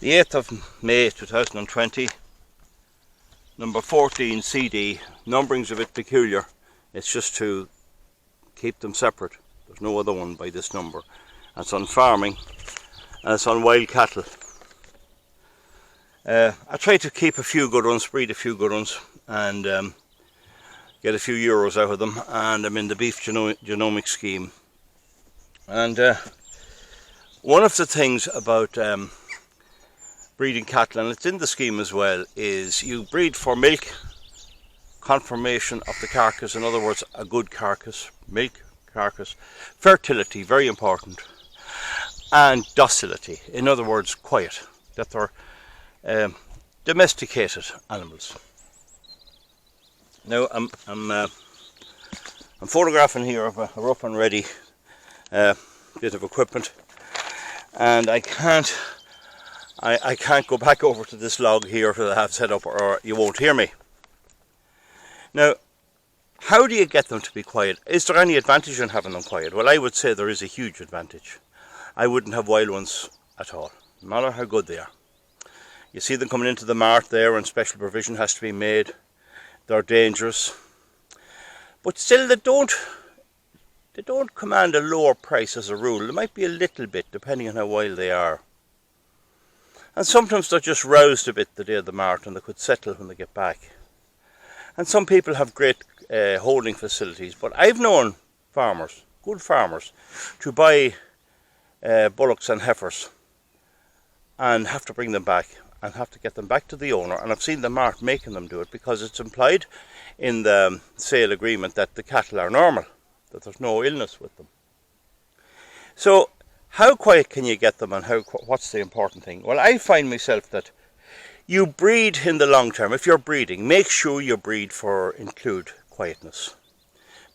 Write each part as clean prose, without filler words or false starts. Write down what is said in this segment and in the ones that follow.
The 8th of May 2020, number 14 CD. Numbering's a bit peculiar. It's just to keep them separate. There's no other one by this number. It's on farming and it's on wild cattle. I try to keep a few good ones, breed a few good ones, and get a few euros out of them. And I'm in the beef genomic scheme. And one of the things about breeding cattle, and it's in the scheme as well, is you breed for milk, conformation of the carcass, in other words a good carcass, milk, carcass, fertility, very important, and docility, in other words quiet, that they're domesticated animals. Now I'm photographing here of a rough and ready bit of equipment, and I can't go back over to this log here that I have set up, or you won't hear me. Now, how do you get them to be quiet? Is there any advantage in having them quiet? Well, I would say there is a huge advantage. I wouldn't have wild ones at all, no matter how good they are. You see them coming into the mart there, and special provision has to be made. They're dangerous, but still they don't command a lower price as a rule. There might be a little bit depending on how wild they are. And sometimes they're just roused a bit the day of the mart and they could settle when they get back. And some people have great holding facilities, but I've known farmers, good farmers, to buy bullocks and heifers and have to bring them back and have to get them back to the owner. And I've seen the mart making them do it because it's implied in the sale agreement that the cattle are normal, that there's no illness with them. So how quiet can you get them, and what's the important thing? Well, I find myself that you breed in the long term. If you're breeding, make sure you breed include quietness.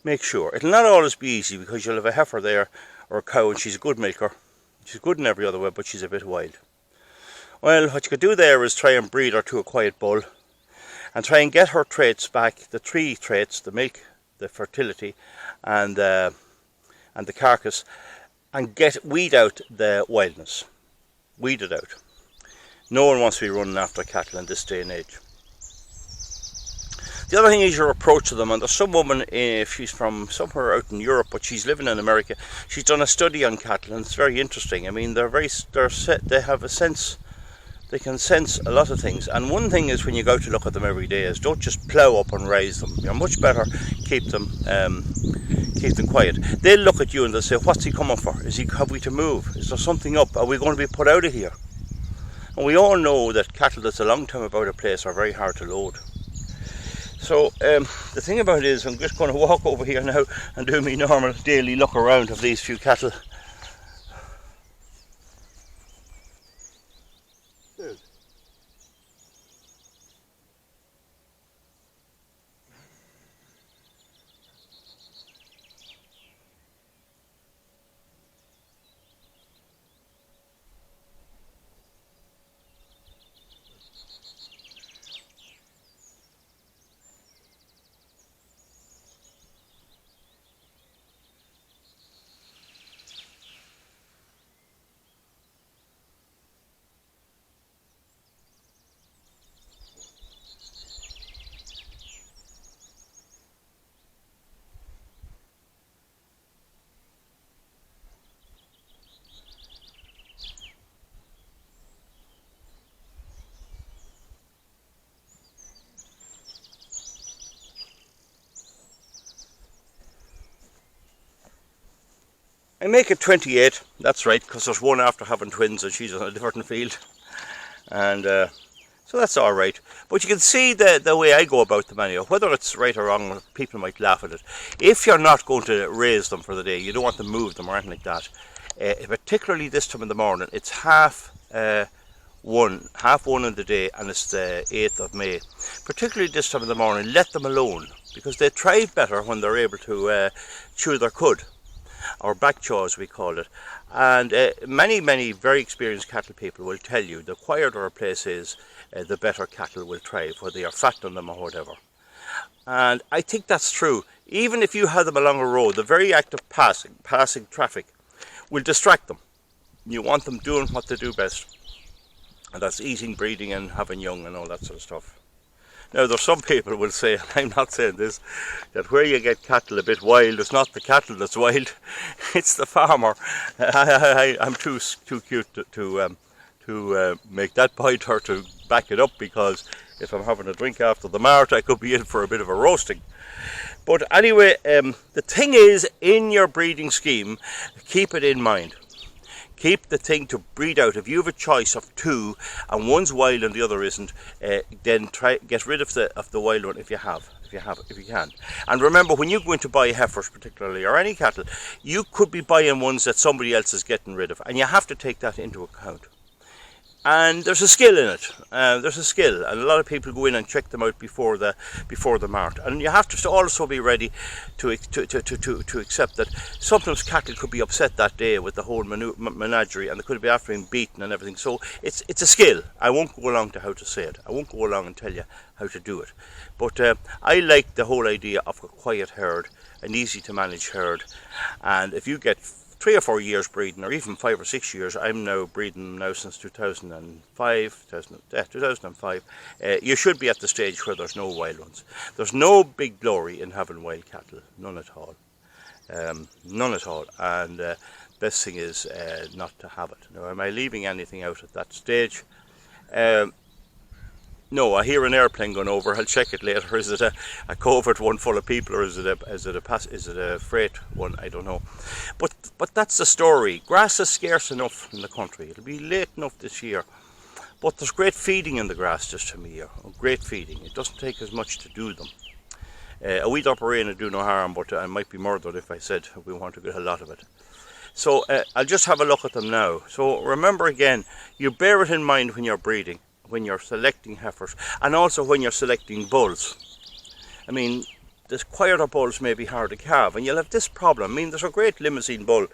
Make sure. It'll not always be easy because you'll have a heifer there or a cow and she's a good milker. She's good in every other way, but she's a bit wild. Well, what you could do there is try and breed her to a quiet bull and try and get her traits back, the three traits, the milk, the fertility and the carcass, and weed out the wildness. Weed it out. No one wants to be running after cattle in this day and age. The other thing is your approach to them, and there's some woman, she's from somewhere out in Europe, but she's living in America. She's done a study on cattle, and it's very interesting. I mean, they have a sense, they can sense a lot of things. And one thing is, when you go to look at them every day, is don't just plough up and raise them. You're much better keep them quiet. They'll look at you and they'll say, what's he coming for? Have we to move? Is there something up? Are we going to be put out of here? And we all know that cattle that's a long time about a place are very hard to load. So the thing about it is, I'm just going to walk over here now and do my normal daily look around of these few cattle. Good. I make it 28, that's right, because there's one after having twins and she's on a different field. And so that's alright. But you can see the way I go about them anyhow. Whether it's right or wrong, people might laugh at it. If you're not going to raise them for the day, you don't want to move them or anything like that. Particularly this time in the morning, it's half one in the day, and it's the 8th of May. Particularly this time in the morning, let them alone, because they thrive better when they're able to chew their cud, or back jaw as we call it. And many very experienced cattle people will tell you the quieter a place is, the better cattle will thrive, whether they are fat on them or whatever. And I think that's true. Even if you have them along a road, the very act of passing traffic will distract them. You want them doing what they do best. And that's eating, breeding and having young and all that sort of stuff. Now, there's some people will say, and I'm not saying this, that where you get cattle a bit wild, it's not the cattle that's wild, it's the farmer. I'm too cute to make that point or to back it up, because if I'm having a drink after the mart, I could be in for a bit of a roasting. But anyway, the thing is, in your breeding scheme, keep it in mind. Keep the thing to breed out. If you have a choice of two and one's wild and the other isn't, then try get rid of the wild one if you can. And remember, when you go in to buy heifers particularly, or any cattle, you could be buying ones that somebody else is getting rid of, and you have to take that into account. And there's a skill in it. There's a skill, and a lot of people go in and check them out before the mart. And you have to also be ready to accept that sometimes cattle could be upset that day with the whole menagerie, and they could be after being beaten and everything. So it's a skill. I won't go along to how to say it. I won't go along and tell you how to do it. But I like the whole idea of a quiet herd, an easy to manage herd, and if you get 3 or 4 years breeding, or even 5 or 6 years. I'm now breeding now since 2005. You should be at the stage where there's no wild ones. There's no big glory in having wild cattle, none at all. None at all. And best thing is not to have it. Now, am I leaving anything out at that stage? No, I hear an airplane going over. I'll check it later. Is it a covert one full of people, or is it a freight one? I don't know. But that's the story. Grass is scarce enough in the country. It'll be late enough this year. But there's great feeding in the grass this time of year. Great feeding. It doesn't take as much to do them. A wee drop of rain will do no harm, but I might be murdered if I said we want to get a lot of it. So I'll just have a look at them now. So remember again, you bear it in mind when you're breeding, when you're selecting heifers, and also when you're selecting bulls. I mean, the quieter bulls may be hard to calve, and you'll have this problem. I mean, there's a great Limousin bull,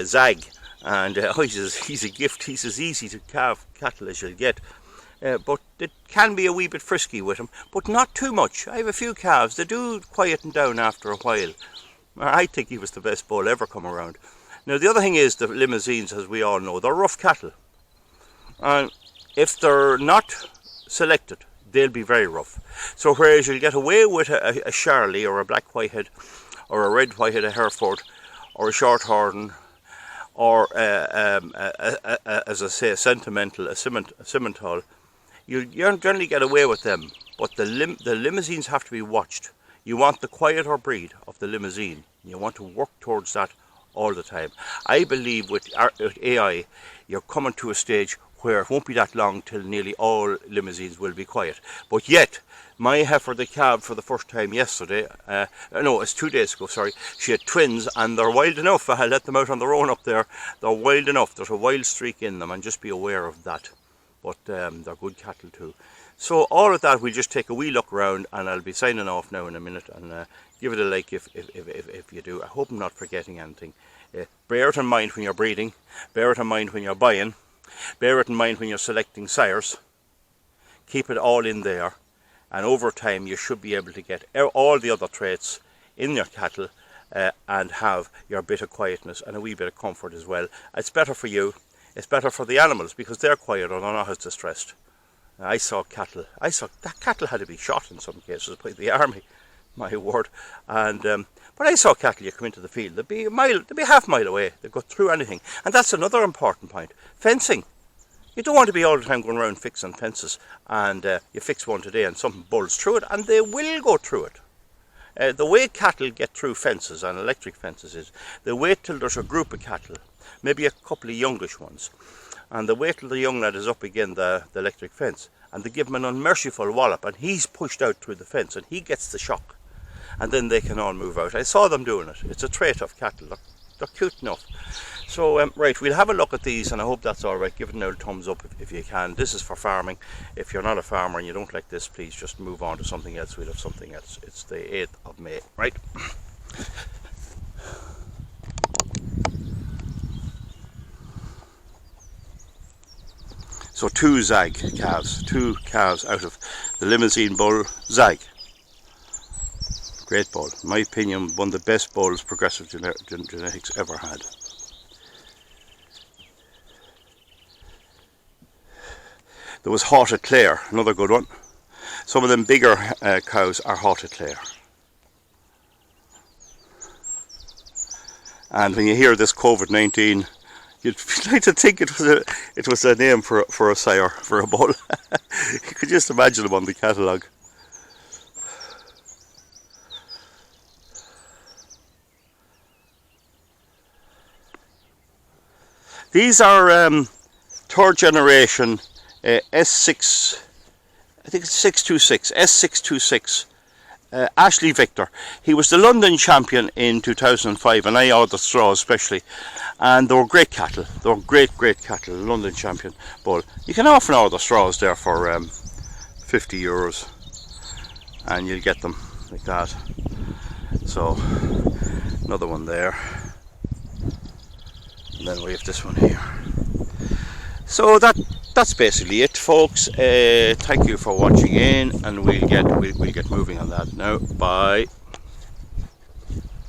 Zag, and he's a gift. He's as easy to calve cattle as you'll get, but it can be a wee bit frisky with him, but not too much. I have a few calves. They do quieten down after a while. I think he was the best bull ever come around. Now, the other thing is, the Limousins, as we all know, they're rough cattle, and if they're not selected, they'll be very rough. So whereas you'll get away with a Charlie, or a black whitehead, or a red whitehead, a Hereford, or a Shorthorn, or as I say, a Simmental, you generally get away with them. But the Limousins have to be watched. You want the quieter breed of the Limousin. You want to work towards that all the time. I believe with AI, you're coming to a stage where it won't be that long till nearly all Limousins will be quiet. But yet, my heifer that calved for the first time yesterday, it's 2 days ago, sorry, she had twins, and they're wild enough. I let them out on their own up there. They're wild enough. There's a wild streak in them, and just be aware of that. But they're good cattle too. So all of that, we'll just take a wee look around, and I'll be signing off now in a minute, and give it a like if you do. I hope I'm not forgetting anything. Bear it in mind when you're breeding. Bear it in mind when you're buying. Bear it in mind when you're selecting sires. Keep it all in there, and over time you should be able to get all the other traits in your cattle and have your bit of quietness and a wee bit of comfort as well. It's better for you. It's better for the animals, because they're quieter, they're not as distressed. I saw that cattle had to be shot in some cases by the army, my word. And but I saw cattle, you come into the field, they'd be half a mile away, they'd go through anything. And that's another important point. Fencing. You don't want to be all the time going around fixing fences, and you fix one today and something bulls through it, and they will go through it. The way cattle get through fences, and electric fences, is they wait till there's a group of cattle, maybe a couple of youngish ones, and they wait till the young lad is up again the electric fence, and they give him an unmerciful wallop, and he's pushed out through the fence, and he gets the shock, and then they can all move out. I saw them doing it. It's a trait of cattle. They're cute enough. So right, we'll have a look at these, and I hope that's all right. Give it an old thumbs up if you can. This is for farming. If you're not a farmer and you don't like this, please just move on to something else. We'll have something else. It's the 8th of May, right? So 2 Zag calves, 2 calves out of the Limousin bull Zag. Great bull. In my opinion, one of the best bulls Progressive Genetics ever had. There was Haute Claire, another good one. Some of them bigger cows are Haute Claire. And when you hear this COVID-19, you'd like to think it was a name for a sire, for a bull. You could just imagine them on the catalogue. These are third generation S6, I think it's 626, S626. Ashley Victor. He was the London champion in 2005, and I out the straw especially. And they were great cattle. They were great cattle, London champion bull. You can often order the straws there for €50, and you'll get them like that. So, another one there. And then we have this one here. So that's basically it, folks. Thank you for watching in, and we'll get moving on that now. Bye.